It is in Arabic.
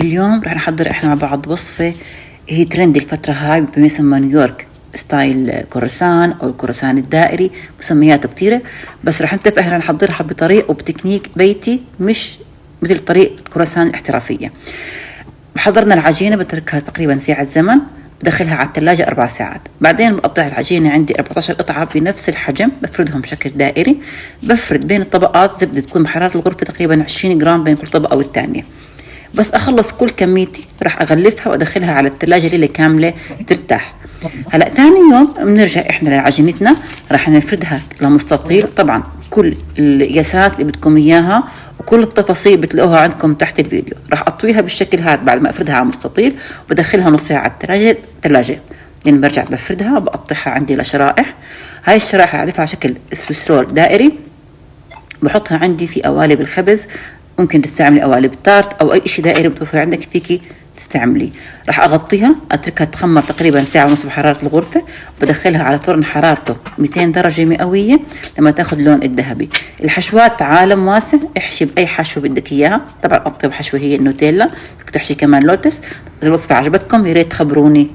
اليوم رح نحضر احنا مع بعض وصفة هي ترند الفترة هاي بما يسمى نيويورك ستايل كروسان او الكروسان الدائري، مسمياته كتيرة، بس رح نتفق احنا نحضرها بطريقة وبتكنيك بيتي مش مثل طريقة الكروسان الاحترافية. حضرنا العجينة بتركها تقريبا ساعة زمن، بدخلها على الثلاجة 4 ساعات، بعدين بقطع العجينة عندي 14 قطعة بنفس الحجم، بفردهم بشكل دائري، بفرد بين الطبقات زبدة تكون بحرارة الغرفة تقريبا 20 جرام بين كل طبقة والتانية. بس أخلص كل كميتي راح أغلفها وأدخلها على الثلاجة ليلة كاملة ترتاح. هلا تاني يوم بنرجع إحنا لعجينتنا، راح نفردها لمستطيل، طبعا كل القياسات اللي بدكم إياها وكل التفاصيل بتلاقوها عندكم تحت الفيديو. راح أطويها بالشكل هذا بعد ما أفردها على مستطيل، وبدخلها نص ساعة على الثلاجة. لين برجع بفردها وبقطعها عندي لشرائح. هاي الشرائح أعرفها على شكل سويس رول دائري، بحطها عندي في قوالب الخبز، ممكن تستعملي قوالب التارت او اي شيء دائري متوفر عندك فيكي تستعملي. راح اغطيها اتركها تخمر تقريبا ساعة ونص بحرارة الغرفة، بدخلها على فرن حرارته 200 درجة مئوية لما تاخذ لون الذهبي. الحشوات عالم واسع، احشي باي حشو بدك اياها، طبعا اطيب حشوة هي النوتيلا، بدك تحشي كمان لوتس. اذا الوصفة عجبتكم يا ريت تخبروني